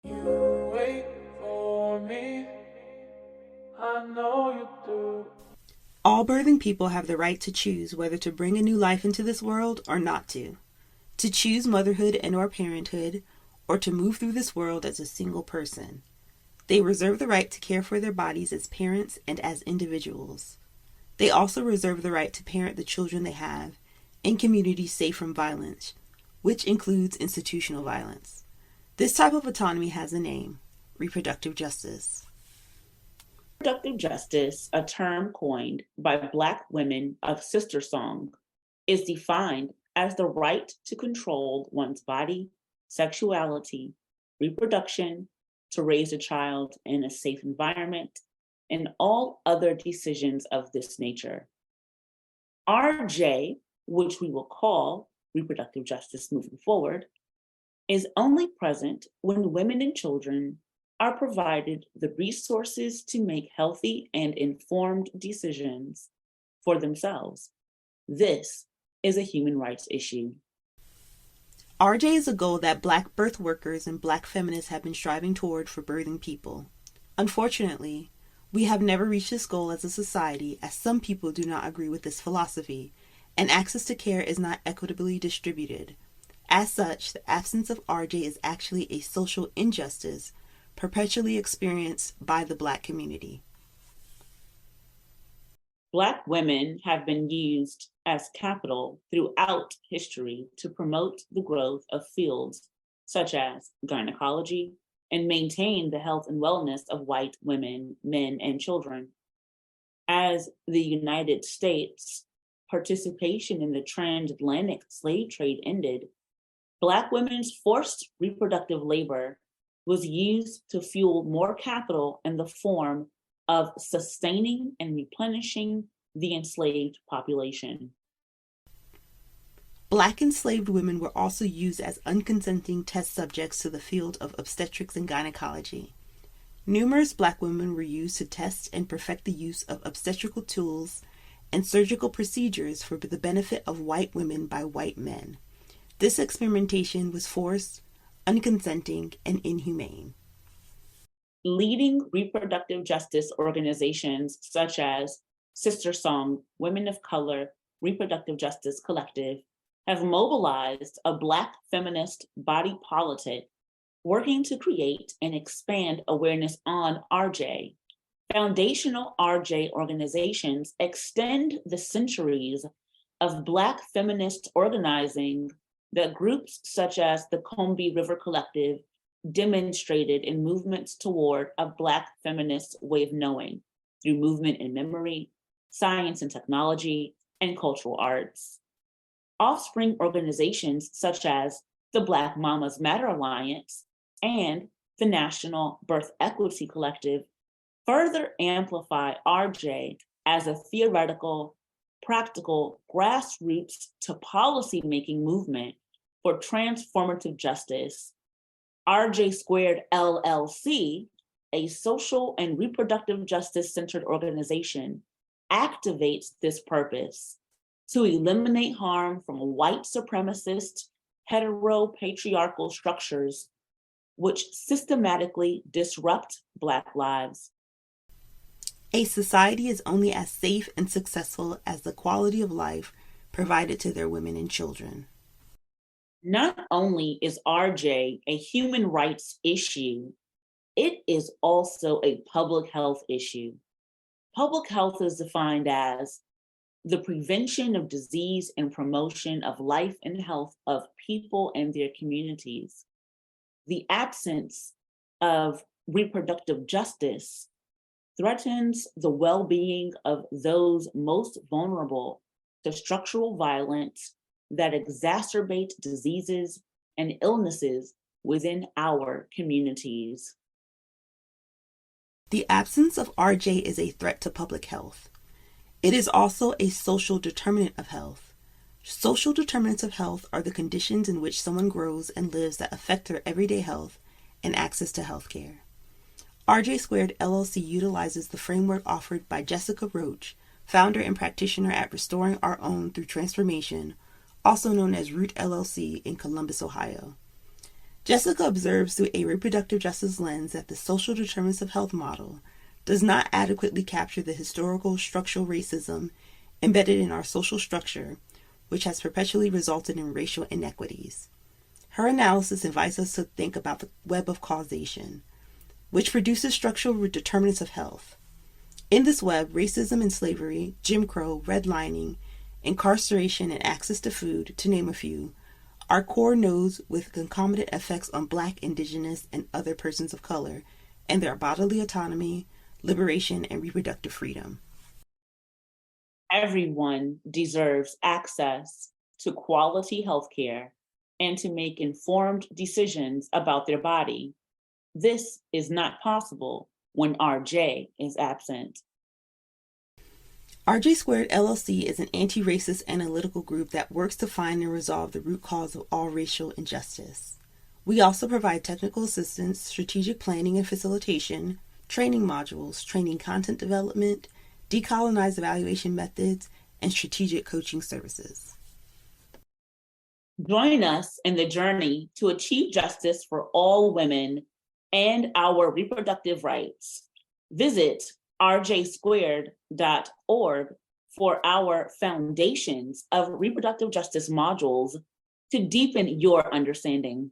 You wait for me, I know you do. All birthing people have the right to choose whether to bring a new life into this world or not to choose motherhood and or parenthood, or to move through this world as a single person. They reserve the right to care for their bodies as parents and as individuals. They also reserve the right to parent the children they have in communities safe from violence, which includes institutional violence. This type of autonomy has a name: reproductive justice. Reproductive justice, a term coined by Black women of Sister Song, is defined as the right to control one's body, sexuality, reproduction, to raise a child in a safe environment, and all other decisions of this nature. RJ, which we will call reproductive justice moving forward, is only present when women and children are provided the resources to make healthy and informed decisions for themselves. This is a human rights issue. RJ is a goal that Black birth workers and Black feminists have been striving toward for birthing people. Unfortunately, we have never reached this goal as a society, as some people do not agree with this philosophy, and access to care is not equitably distributed. As such, the absence of RJ is actually a social injustice perpetually experienced by the Black community. Black women have been used as capital throughout history to promote the growth of fields such as gynecology and maintain the health and wellness of white women, men, and children. As the United States participation in the transatlantic slave trade ended, Black women's forced reproductive labor was used to fuel more capital in the form of sustaining and replenishing the enslaved population. Black enslaved women were also used as unconsenting test subjects to the field of obstetrics and gynecology. Numerous Black women were used to test and perfect the use of obstetrical tools and surgical procedures for the benefit of white women by white men. This experimentation was forced, unconsenting, and inhumane. Leading reproductive justice organizations such as Sister Song, Women of Color, Reproductive Justice Collective have mobilized a Black feminist body politic working to create and expand awareness on RJ. Foundational RJ organizations extend the centuries of Black feminist organizing that groups such as the Combahee River Collective demonstrated in movements toward a Black feminist way of knowing through movement and memory, science and technology, and cultural arts. Offspring organizations such as the Black Mamas Matter Alliance and the National Birth Equity Collective further amplify RJ as a theoretical, practical, grassroots to policy-making movement for transformative justice. RJ Squared LLC, a social and reproductive justice-centered organization, activates this purpose to eliminate harm from white supremacist, heteropatriarchal structures which systematically disrupt Black lives. A society is only as safe and successful as the quality of life provided to their women and children. Not only is RJ a human rights issue, it is also a public health issue. Public health is defined as the prevention of disease and promotion of life and health of people and their communities. The absence of reproductive justice threatens the well-being of those most vulnerable to structural violence that exacerbate diseases and illnesses within our communities. The absence of RJ is a threat to public health. It is also a social determinant of health. Social determinants of health are the conditions in which someone grows and lives that affect their everyday health and access to health care. RJ Squared LLC utilizes the framework offered by Jessica Roach, founder and practitioner at Restoring Our Own Through Transformation, also known as Root LLC in Columbus, Ohio. Jessica observes through a reproductive justice lens that the social determinants of health model does not adequately capture the historical structural racism embedded in our social structure, which has perpetually resulted in racial inequities. Her analysis invites us to think about the web of causation, which produces structural determinants of health. In this web, racism and slavery, Jim Crow, redlining, incarceration, and access to food, to name a few, are core nodes with concomitant effects on Black, Indigenous, and other persons of color, and their bodily autonomy, liberation, and reproductive freedom. Everyone deserves access to quality health care and to make informed decisions about their body. This is not possible when RJ is absent. RJ Squared LLC is an anti-racist analytical group that works to find and resolve the root cause of all racial injustice. We also provide technical assistance, strategic planning and facilitation, training modules, training content development, decolonized evaluation methods, and strategic coaching services. Join us in the journey to achieve justice for all women and our reproductive rights. Visit rjsquared.org for our Foundations of Reproductive Justice modules to deepen your understanding.